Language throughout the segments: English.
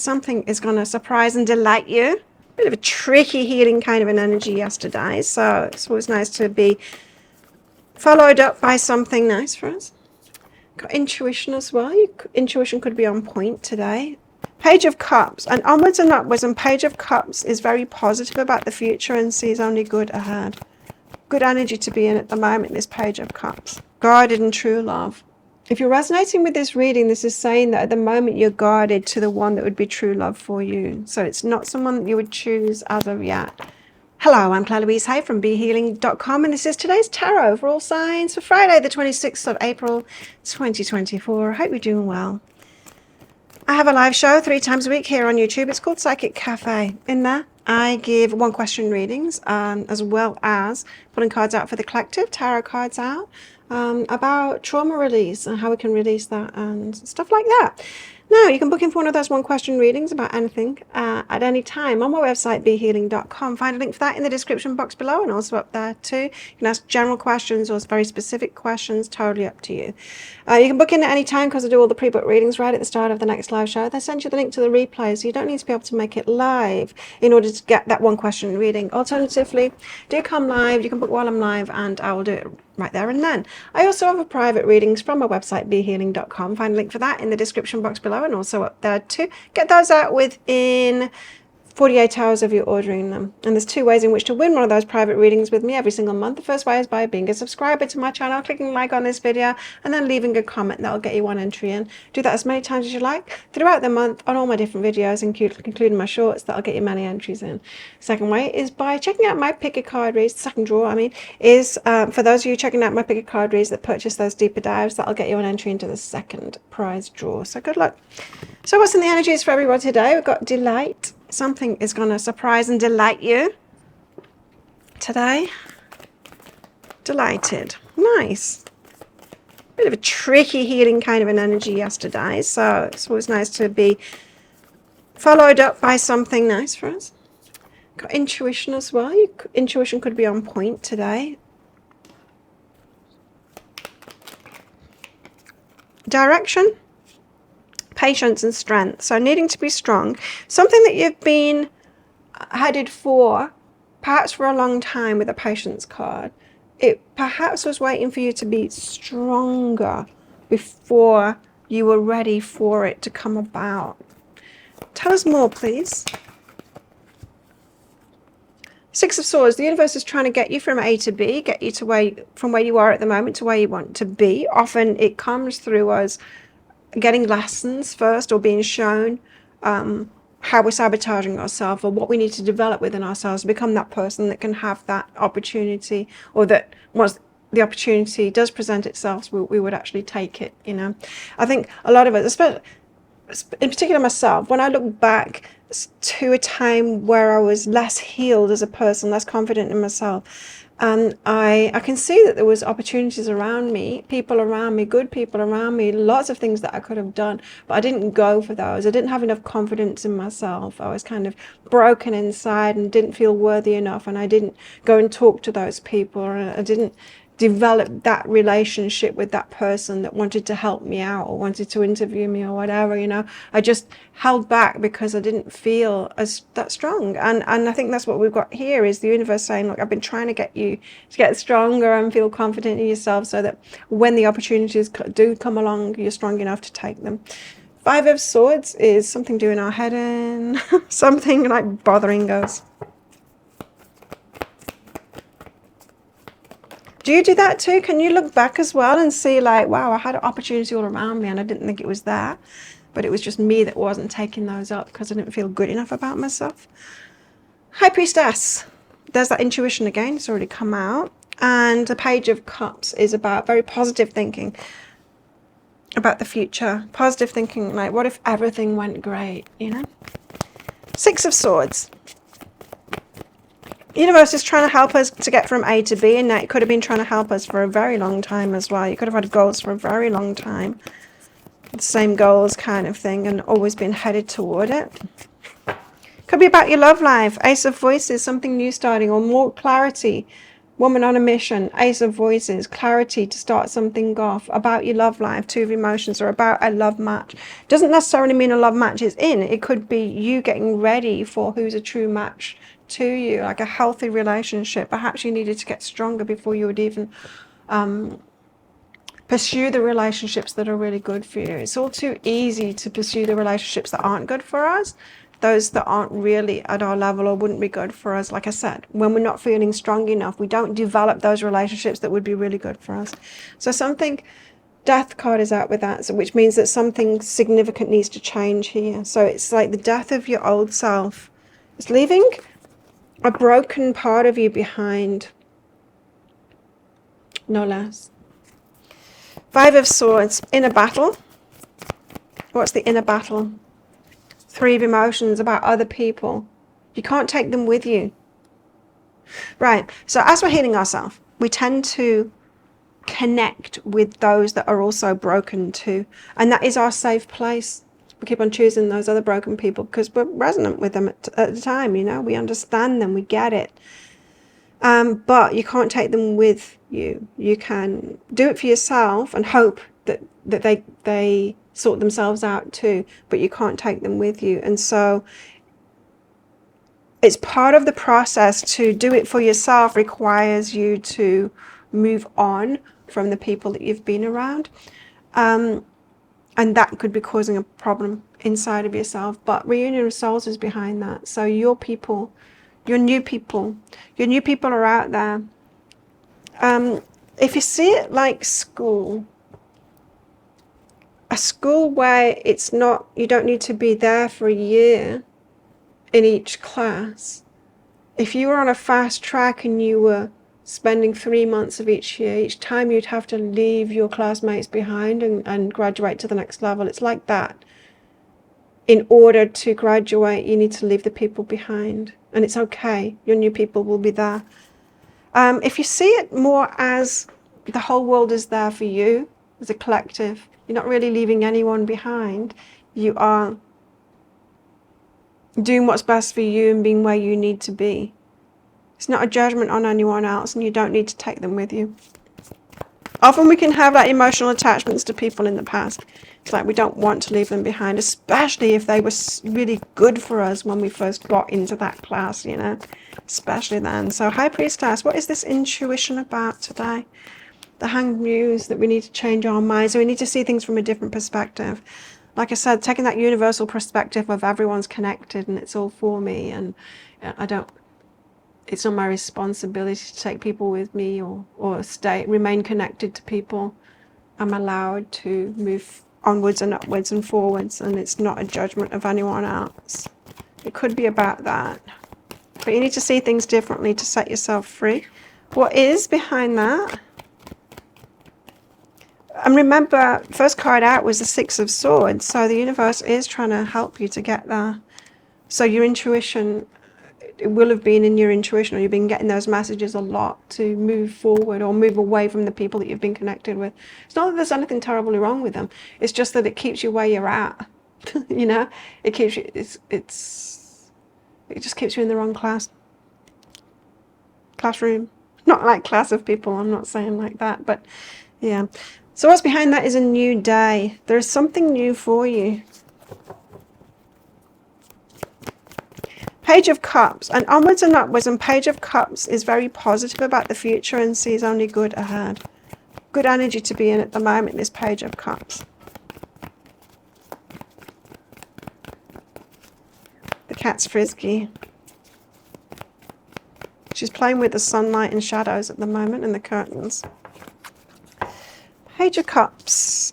Something is going to surprise and delight you. Bit of a tricky healing kind of an energy yesterday, so it's always nice to be followed up by something nice for us. Got intuition as well. Intuition could be on point today. Page of Cups, and onwards and upwards, and Page of Cups is very positive about the future and sees only good ahead. Good energy to be in at the moment, this Page of Cups. Guarded and true love. If you're resonating with this reading, this is saying that at the moment you're guarded to the one that would be true love for you. So it's not someone that you would choose as of yet. Hello, I'm Claire Louise Hay from BeHealing.com, and this is today's tarot for all signs for Friday, the 26th of April, 2024. I hope you're doing well. I have a live show 3 times a week here on YouTube. It's called Psychic Cafe. In there, I give 1-question readings, as well as pulling cards out for the collective, tarot cards out, about trauma release and how we can release that and stuff like that. Now, you can book in for one of those 1-question readings about anything at any time on my website, BeHealing.com. Find a link for that in the description box below, and also up there too. You can ask general questions or very specific questions, totally up to you. You can book in at any time because I do all the pre-book readings right at the start of the next live show. They send you the link to the replay, so you don't need to be able to make it live in order to get that 1-question reading. Alternatively, do come live. You can book while I'm live, and I will do it right there and then. I also have a private readings from my website, BeHealing.com. Find a link for that in the description box below, and also up there too. Get those out within 48 hours of you ordering them. And there's 2 ways in which to win one of those private readings with me every single month. The first way is by being a subscriber to my channel, clicking like on this video, and then leaving a comment. That'll get you 1 entry in. Do that as many times as you like throughout the month on all my different videos, including my shorts. That'll get you many entries in. Second way is by checking out my pick a card reads. Second draw, is for those of you checking out my pick a card reads that purchase those deeper dives. That'll get you an entry into the second prize draw. So good luck. So what's in the energies for everyone today? We've got delight. Something is going to surprise and delight you today. Delighted. Nice. Bit of a tricky healing kind of an energy yesterday, so it's always nice to be followed up by something nice for us. Got intuition as well. Intuition could be on point today. Direction. Patience and strength. So needing to be strong. Something that you've been headed for, perhaps for a long time with a patience card. It perhaps was waiting for you to be stronger before you were ready for it to come about. Tell us more, please. 6 of Swords. The universe is trying to get you from A to B, get you to from where you are at the moment to where you want to be. Often it comes through us getting lessons first, or being shown how we're sabotaging ourselves, or what we need to develop within ourselves to become that person that can have that opportunity, or that once the opportunity does present itself, we would actually take it. I think a lot of us, especially in particular myself, when I look back to a time where I was less healed as a person, less confident in myself, and I can see that there was opportunities around me, people around me, good people around me, lots of things that I could have done, but I didn't go for those. I didn't have enough confidence in myself. I was kind of broken inside and didn't feel worthy enough, and I didn't go and talk to those people, and I didn't develop that relationship with that person that wanted to help me out or wanted to interview me or whatever. I just held back because I didn't feel as that strong, and I think that's what we've got here, is the universe saying, look, I've been trying to get you to get stronger and feel confident in yourself, so that when the opportunities do come along, you're strong enough to take them. 5 of Swords is something doing our head in, something like bothering us. Do you do that too? Can you look back as well and see, like, wow, I had an opportunity all around me and I didn't think it was there, but it was just me that wasn't taking those up because I didn't feel good enough about myself? High Priestess. There's that intuition again. It's already come out. And the Page of Cups is about very positive thinking about the future. Positive thinking, like, what if everything went great, 6 of Swords. The universe is trying to help us to get from A to B, and that could have been trying to help us for a very long time as well. You could have had goals for a very long time, the same goals kind of thing, and always been headed toward it. Could be about your love life. Ace of Voices, something new starting, or more clarity Woman on a mission, Ace of Voices, clarity to start something off, about your love life, Two of Emotions, or about a love match. Doesn't necessarily mean a love match is in. It could be you getting ready for who's a true match to you, like a healthy relationship. Perhaps you needed to get stronger before you would even pursue the relationships that are really good for you. It's all too easy to pursue the relationships that aren't good for us, those that aren't really at our level or wouldn't be good for us. Like I said, when we're not feeling strong enough, we don't develop those relationships that would be really good for us. So something, death card is out with that, so which means that something significant needs to change here. So it's like the death of your old self. It's leaving a broken part of you behind, no less. Five of Swords, inner battle. What's the inner battle? Three of Emotions, about other people. You can't take them with you. Right, so as we're healing ourselves, we tend to connect with those that are also broken too. And that is our safe place. We keep on choosing those other broken people because we're resonant with them at the time, you know. We understand them, we get it. But you can't take them with you. You can do it for yourself and hope that they sort themselves out too, but you can't take them with you. And so it's part of the process. To do it for yourself requires you to move on from the people that you've been around. And that could be causing a problem inside of yourself. But reunion of souls is behind that. So your people, your new people are out there. If you see it like school, a school where it's not, you don't need to be there for a year in each class. If you were on a fast track and you were spending 3 months of each year, each time you'd have to leave your classmates behind and graduate to the next level. It's like that. In order to graduate, you need to leave the people behind. And it's okay. Your new people will be there. If you see it more as the whole world is there for you, as a collective, you're not really leaving anyone behind. You are doing what's best for you and being where you need to be. It's not a judgment on anyone else, and you don't need to take them with you. Often we can have like emotional attachments to people in the past. It's like we don't want to leave them behind, especially if they were really good for us when we first got into that class, you know, especially then. So High Priestess, what is this intuition about today? The Hanged Muse, that we need to change our minds. So we need to see things from a different perspective. Like I said, taking that universal perspective of everyone's connected and it's all for me, and it's not my responsibility to take people with me or remain connected to people. I'm allowed to move onwards and upwards and forwards, and it's not a judgment of anyone else. It could be about that. But you need to see things differently to set yourself free. What is behind that? And remember, first card out was the Six of Swords. So the universe is trying to help you to get there. So your intuition, it will have been in your intuition, or you've been getting those messages a lot to move forward or move away from the people that you've been connected with. It's not that there's anything terribly wrong with them. It's just that it keeps you where you're at. You know, it keeps you, it just keeps you in the wrong classroom. Not like class of people, I'm not saying like that, but yeah. So what's behind that is a new day. There's something new for you. Page of Cups, and onwards and upwards, and Page of Cups is very positive about the future and sees only good ahead. Good energy to be in at the moment, this Page of Cups. The cat's frisky. She's playing with the sunlight and shadows at the moment and the curtains. Page of Cups,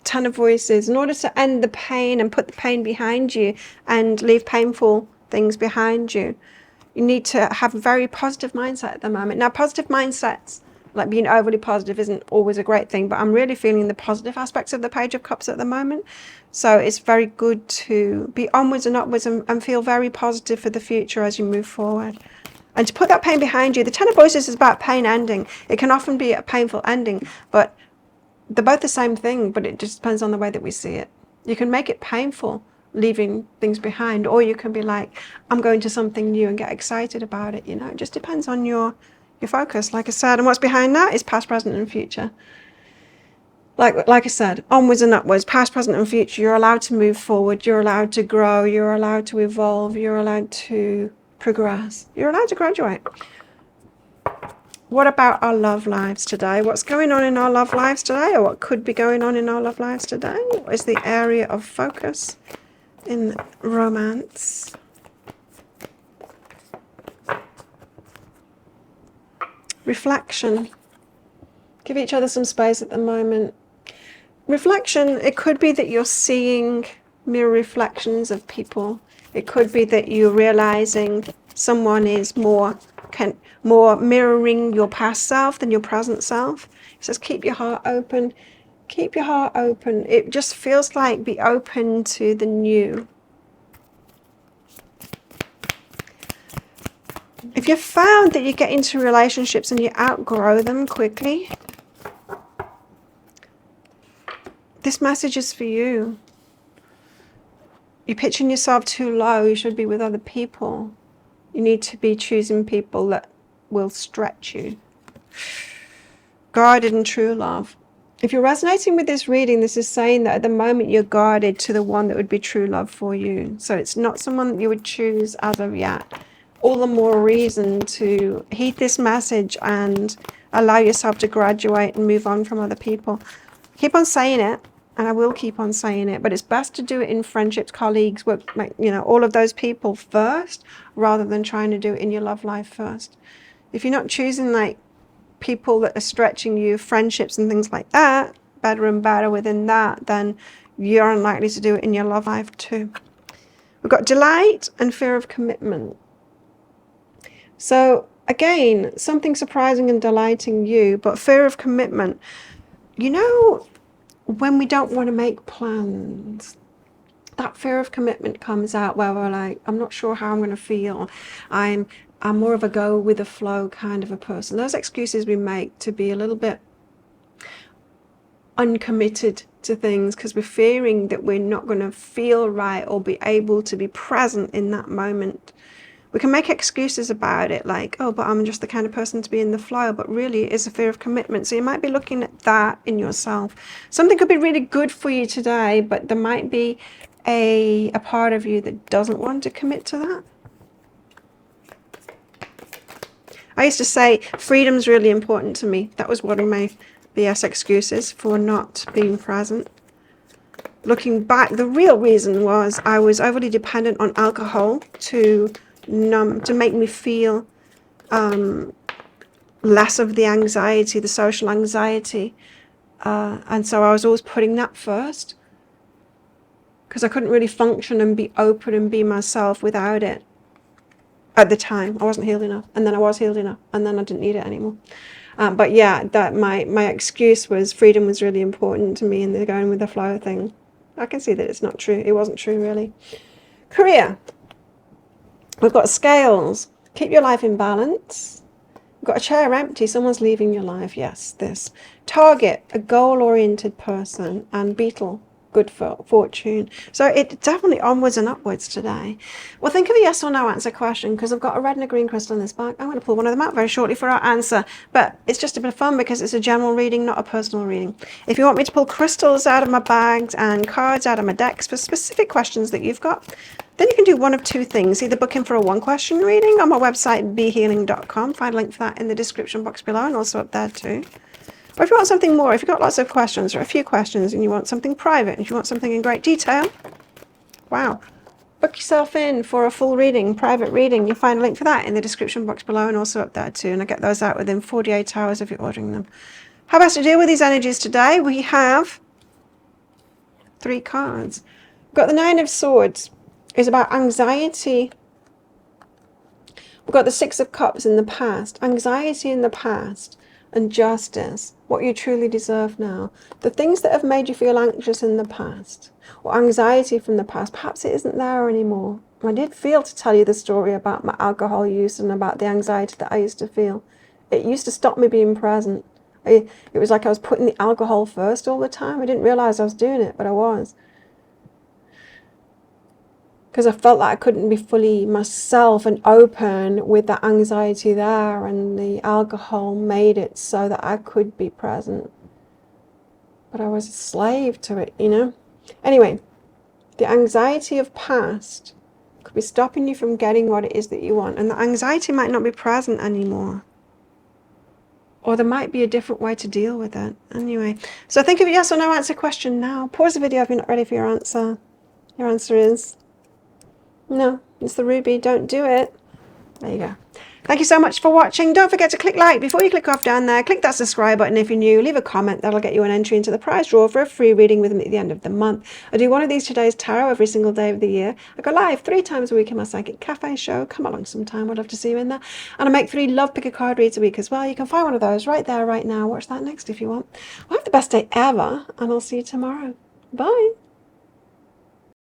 Ten of Voices. In order to end the pain and put the pain behind you and leave painful things behind you, you need to have a very positive mindset at the moment. Now, positive mindsets, like being overly positive, isn't always a great thing, but I'm really feeling the positive aspects of the Page of Cups at the moment. So it's very good to be onwards and upwards and feel very positive for the future as you move forward. And to put that pain behind you. The Ten of Voices is about pain ending. It can often be a painful ending, but they're both the same thing, but it just depends on the way that we see it. You can make it painful, leaving things behind, or you can be like, I'm going to something new and get excited about it. You know, it just depends on your your focus, like I said. And what's behind that is past, present, and future. Like I said, onwards and upwards, past, present, and future. You're allowed to move forward. You're allowed to grow. You're allowed to evolve. You're allowed to progress. You're allowed to graduate. What about our love lives today? What's going on in our love lives today, or what could be going on in our love lives today? What is the area of focus in romance? Reflection. Give each other some space at the moment. Reflection, it could be that you're seeing mirror reflections of people. It could be that you're realizing someone is more mirroring your past self than your present self. It says keep your heart open. Keep your heart open. It just feels like be open to the new. If you've found that you get into relationships and you outgrow them quickly, this message is for you. You're pitching yourself too low. You should be with other people. You need to be choosing people that will stretch you. Guarded and true love. If you're resonating with this reading, this is saying that at the moment you're guarded to the one that would be true love for you. So it's not someone that you would choose as of yet. All the more reason to heed this message and allow yourself to graduate and move on from other people. Keep on saying it, and I will keep on saying it, but it's best to do it in friendships, colleagues, work, all of those people first, rather than trying to do it in your love life first. If you're not choosing like people that are stretching you, friendships and things like that, better and better within that, then you're unlikely to do it in your love life too. We've got delight and fear of commitment. So again, something surprising and delighting you, but fear of commitment. You know, when we don't want to make plans, that fear of commitment comes out where we're like, I'm not sure how I'm going to feel. I'm more of a go with the flow kind of a person. Those excuses we make to be a little bit uncommitted to things because we're fearing that we're not going to feel right or be able to be present in that moment. We can make excuses about it like, oh, but I'm just the kind of person to be in the flow, but really it is a fear of commitment. So you might be looking at that in yourself. Something could be really good for you today, but there might be a part of you that doesn't want to commit to that. I used to say freedom's really important to me. That was one of my BS excuses for not being present. Looking back, the real reason was I was overly dependent on alcohol to make me feel less of the anxiety, the social anxiety. And so I was always putting that first because I couldn't really function and be open and be myself without it. At the time, I wasn't healed enough, and then I was healed enough, and then I didn't need it anymore. But yeah, that my excuse was freedom was really important to me, and the going with the flow thing. I can see that it's not true. It wasn't true, really. Career. We've got scales. Keep your life in balance. We've got a chair empty. Someone's leaving your life. Yes, this. Target, a goal-oriented person, and beetle. Good for fortune. So it definitely onwards and upwards today. Well, think of a yes or no answer question because I've got a red and a green crystal in this bag. I'm going to pull one of them out very shortly for our answer, but it's just a bit of fun because it's a general reading, not a personal reading. If you want me to pull crystals out of my bags and cards out of my decks for specific questions that you've got, then you can do one of two things. Either book in for a one-question reading on my website, behealing.com. Find a link for that in the description box below and also up there too. Or if you want something more, if you've got lots of questions or a few questions and you want something private, if you want something in great detail, wow, book yourself in for a full reading, private reading. You'll find a link for that in the description box below and also up there too. And I get those out within 48 hours if you're ordering them. How best to deal with these energies today? We have 3 cards. We've got the 9 of Swords. It's about anxiety. We've got the 6 of Cups in the past. Anxiety in the past. And justice, what you truly deserve now. The things that have made you feel anxious in the past, or anxiety from the past, perhaps it isn't there anymore. I did feel to tell you the story about my alcohol use and about the anxiety that I used to feel. It used to stop me being present. It was like I was putting the alcohol first all the time. I didn't realize I was doing it, but I was. because I felt like I couldn't be fully myself and open with that anxiety there, and the alcohol made it so that I could be present. But I was a slave to it, you know? Anyway, the anxiety of past could be stopping you from getting what it is that you want, and the anxiety might not be present anymore. Or there might be a different way to deal with it. Anyway, so think of a yes or no answer question now. Pause the video if you're not ready for your answer. Your answer is no. It's the ruby. Don't do it. There you go. Thank you so much for watching. Don't forget to click like before you click off down there. Click that subscribe button if you're new. Leave a comment. That'll get you an entry into the prize draw for a free reading with me at the end of the month. I do one of these today's tarot every single day of the year. I go live 3 times a week in my Psychic Cafe show. Come along sometime. I'd love to see you in there. And I make 3 Love Picker card reads a week as well. You can find one of those right there, right now. Watch that next if you want. Well, have the best day ever, and I'll see you tomorrow. Bye.